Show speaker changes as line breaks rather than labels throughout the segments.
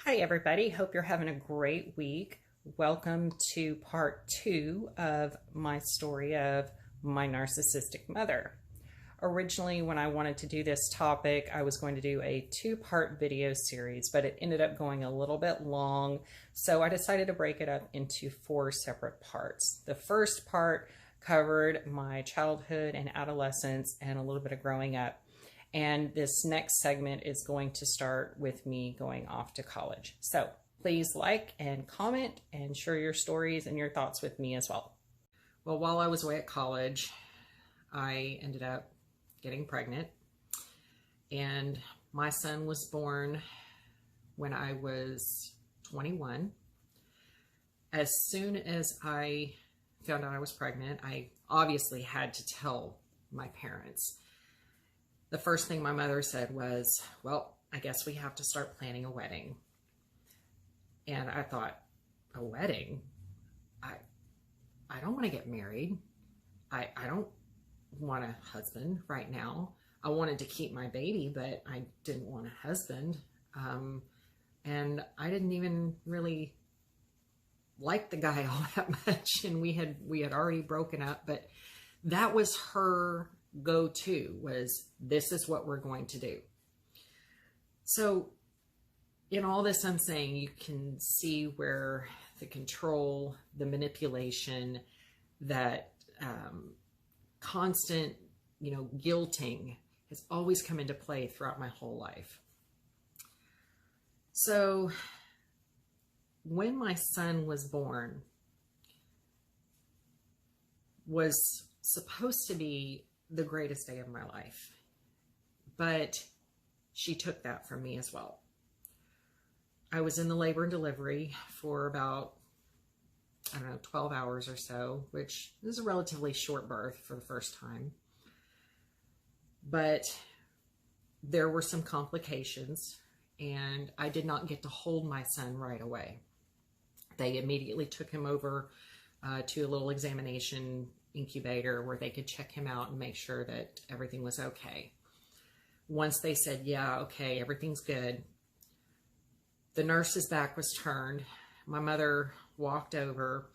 Hi, everybody. Hope you're having a great week. Welcome to part 2 of my story of my narcissistic mother. Originally, when I wanted to do this topic, I was going to do a 2-part video series, but it ended up going a little bit long, so I decided to break it up into 4 separate parts. The first part covered my childhood and adolescence and a little bit of growing up. And this next segment is going to start with me going off to college. So please like and comment and share your stories and your thoughts with me as well. Well, while I was away at college, I ended up getting pregnant, and my son was born when I was 21. As soon as I found out I was pregnant, I obviously had to tell my parents. The first thing my mother said was, well, I guess we have to start planning a wedding. And I thought, a wedding? I don't want to get married. I don't want a husband right now. I wanted to keep my baby, but I didn't want a husband. And I didn't even really like the guy all that much. And we had already broken up, but that was her go-to, was this is what we're going to do. So in all this I'm saying, you can see where the control, the manipulation, that constant, guilting has always come into play throughout my whole life. So when my son was born, was supposed to be the greatest day of my life, but she took that from me as well. I was in the labor and delivery for about, 12 hours or so, which is a relatively short birth for the first time. But there were some complications, and I did not get to hold my son right away. They immediately took him over to a little examination incubator where they could check him out and make sure that everything was okay. Once they said, yeah, okay, everything's good, the nurse's back was turned. My mother walked over,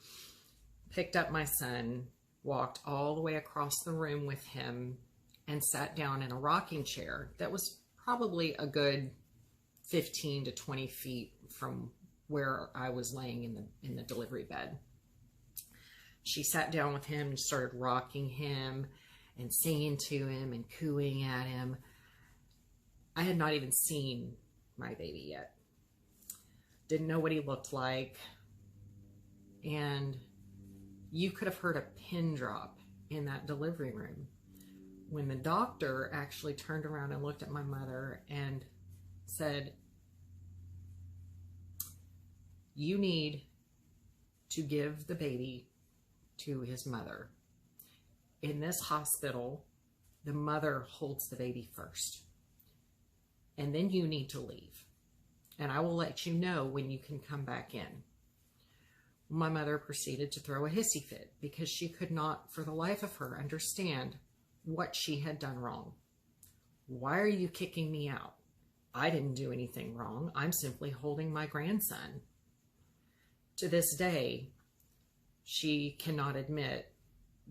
picked up my son, walked all the way across the room with him, and sat down in a rocking chair that was probably a good 15 to 20 feet from where I was laying in the delivery bed. She sat down with him and started rocking him and singing to him and cooing at him. I had not even seen my baby yet. Didn't know what he looked like. And you could have heard a pin drop in that delivery room when the doctor actually turned around and looked at my mother and said, you need to give the baby to his mother. In this hospital, the mother holds the baby first. And then you need to leave. And I will let you know when you can come back in. My mother proceeded to throw a hissy fit because she could not, for the life of her, understand what she had done wrong. Why are you kicking me out? I didn't do anything wrong. I'm simply holding my grandson. To this day, she cannot admit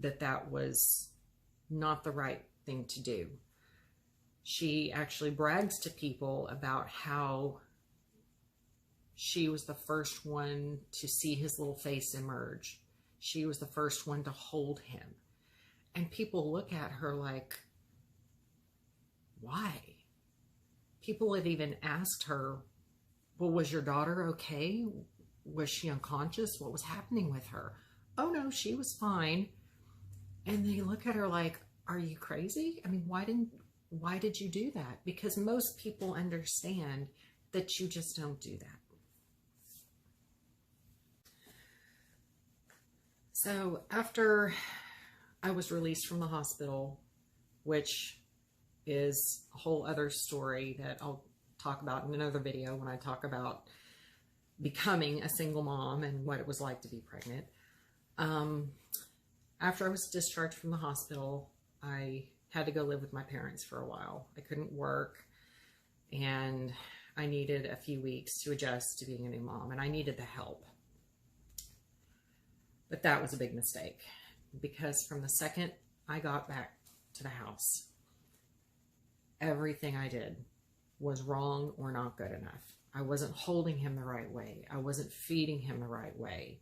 that that was not the right thing to do. She actually brags to people about how she was the first one to see his little face emerge. She was the first one to hold him. And people look at her like, why? People have even asked her, well, was your daughter okay? Was she unconscious? What was happening with her? Oh no, she was fine. And they look at her like, are you crazy? I mean, why did you do that? Because most people understand that you just don't do that. So after I was released from the hospital, which is a whole other story that I'll talk about in another video when I talk about becoming a single mom and what it was like to be pregnant. After I was discharged from the hospital, I had to go live with my parents for a while. I couldn't work, and I needed a few weeks to adjust to being a new mom, and I needed the help. But that was a big mistake, because from the second I got back to the house, everything I did was wrong or not good enough. I wasn't holding him the right way. I wasn't feeding him the right way.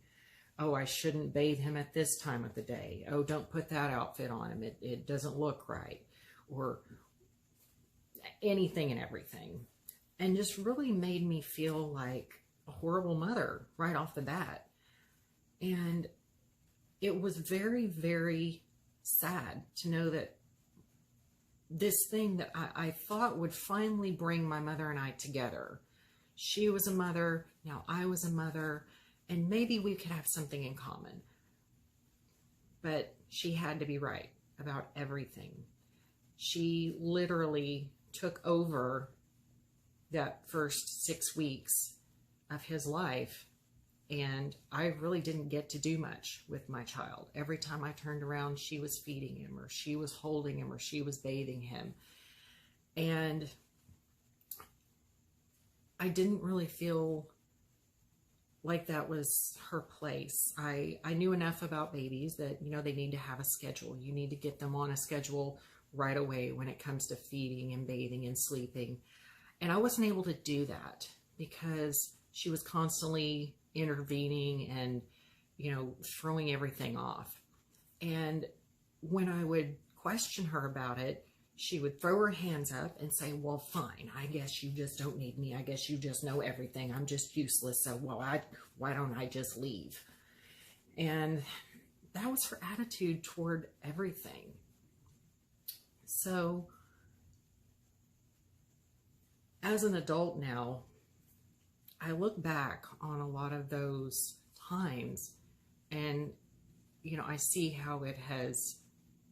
Oh, I shouldn't bathe him at this time of the day. Oh, don't put that outfit on him. It doesn't look right. Or anything and everything. And just really made me feel like a horrible mother right off the bat. And it was very, very sad to know that this thing that I thought would finally bring my mother and I together. She was a mother, now I was a mother, and maybe we could have something in common. But she had to be right about everything. She literally took over that first 6 weeks of his life, and I really didn't get to do much with my child. Every time I turned around, she was feeding him, or she was holding him, or she was bathing him. And I didn't really feel like that was her place. I knew enough about babies that, you know, they need to have a schedule. You need to get them on a schedule right away when it comes to feeding and bathing and sleeping. And I wasn't able to do that because she was constantly intervening and, you know, throwing everything off. And when I would question her about it, she would throw her hands up and say, well, fine, I guess you just don't need me. I guess you just know everything. I'm just useless. So, well, why don't I just leave? And that was her attitude toward everything. So as an adult now, I look back on a lot of those times and, you know, I see how it has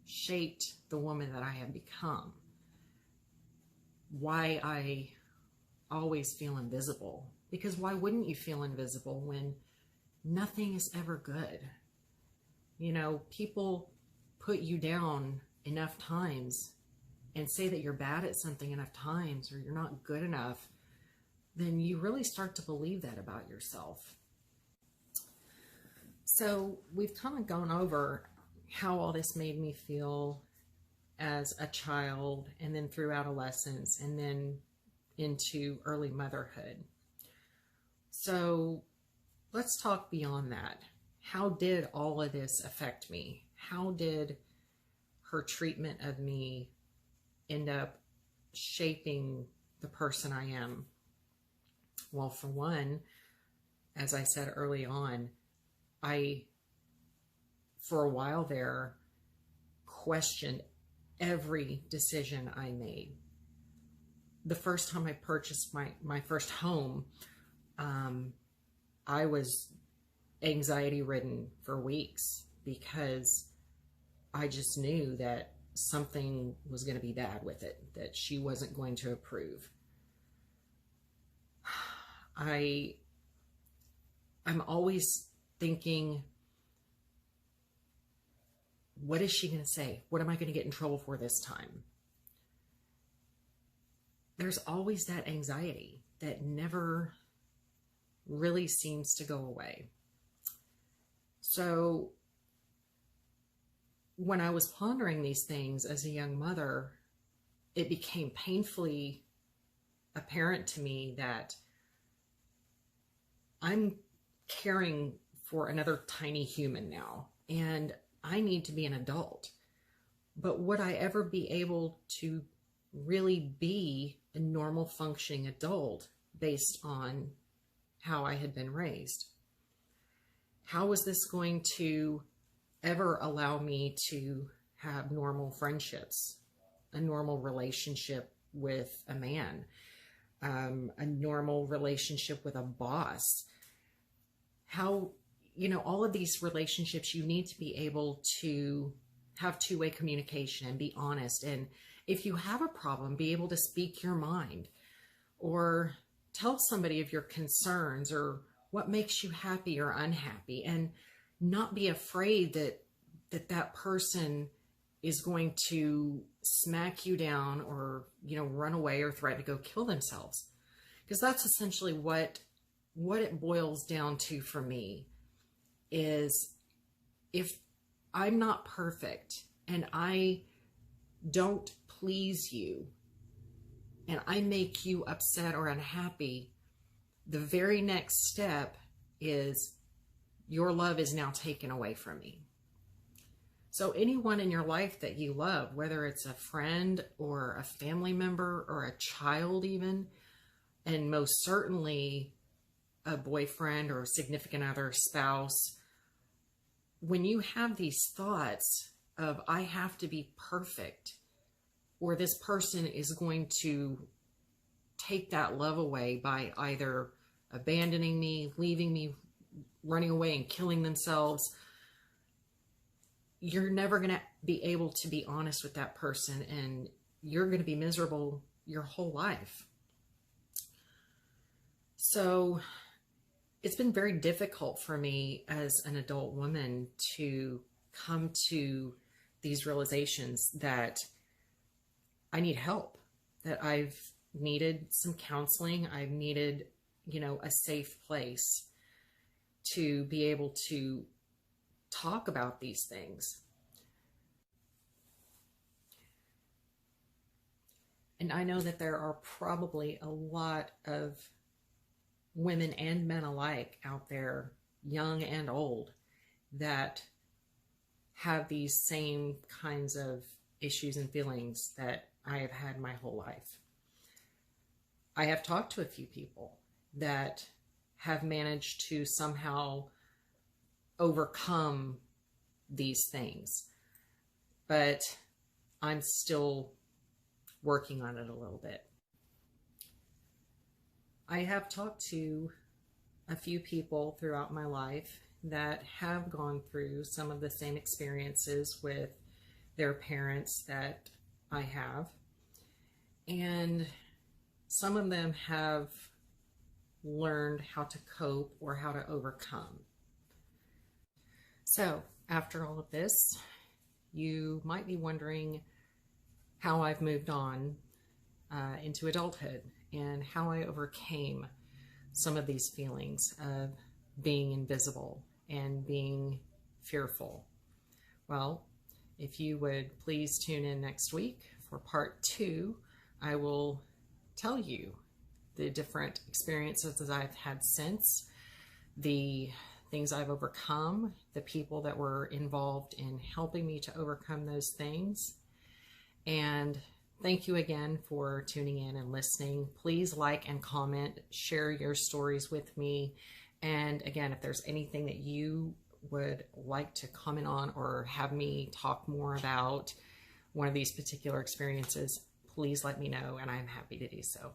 shaped the woman that I have become. Why I always feel invisible. Because why wouldn't you feel invisible when nothing is ever good? You know, people put you down enough times and say that you're bad at something enough times, or you're not good enough, then you really start to believe that about yourself. So we've kind of gone over how all this made me feel as a child, and then through adolescence, and then into early motherhood. So let's talk beyond that. How did all of this affect me? How did her treatment of me end up shaping the person I am? Well, for one, as I said early on, for a while there, questioned every decision I made. The first time I purchased my first home, I was anxiety ridden for weeks because I just knew that something was going to be bad with it, that she wasn't going to approve. I'm always thinking, what is she going to say? What am I going to get in trouble for this time? There's always that anxiety that never really seems to go away. So when I was pondering these things as a young mother, it became painfully apparent to me that I'm caring for another tiny human now, and I need to be an adult. But would I ever be able to really be a normal functioning adult based on how I had been raised? How was this going to ever allow me to have normal friendships, a normal relationship with a man, a normal relationship with a boss? How, you know, all of these relationships, you need to be able to have two-way communication and be honest. And if you have a problem, be able to speak your mind or tell somebody of your concerns or what makes you happy or unhappy, and not be afraid that person is going to smack you down or, you know, run away or threaten to go kill themselves. Because that's essentially what it boils down to for me is, if I'm not perfect and I don't please you and I make you upset or unhappy, the very next step is your love is now taken away from me. So anyone in your life that you love, whether it's a friend or a family member or a child even, and most certainly a boyfriend or a significant other, spouse, when you have these thoughts of, I have to be perfect, or this person is going to take that love away by either abandoning me, leaving me, running away and killing themselves, you're never going to be able to be honest with that person, and you're going to be miserable your whole life. So it's been very difficult for me as an adult woman to come to these realizations that I need help, that I've needed some counseling. I've needed, a safe place to be able to talk about these things. And I know that there are probably a lot of women and men alike out there, young and old, that have these same kinds of issues and feelings that I have had my whole life. I have talked to a few people that have managed to somehow overcome these things, but I'm still working on it a little bit. I have talked to a few people throughout my life that have gone through some of the same experiences with their parents that I have, and some of them have learned how to cope or how to overcome. So after all of this, you might be wondering how I've moved on into adulthood and how I overcame some of these feelings of being invisible and being fearful. Well, if you would please tune in next week for part 2, I will tell you the different experiences that I've had since, the things I've overcome, the people that were involved in helping me to overcome those things. And thank you again for tuning in and listening. Please like and comment, share your stories with me. And again, if there's anything that you would like to comment on or have me talk more about one of these particular experiences, please let me know, and I'm happy to do so.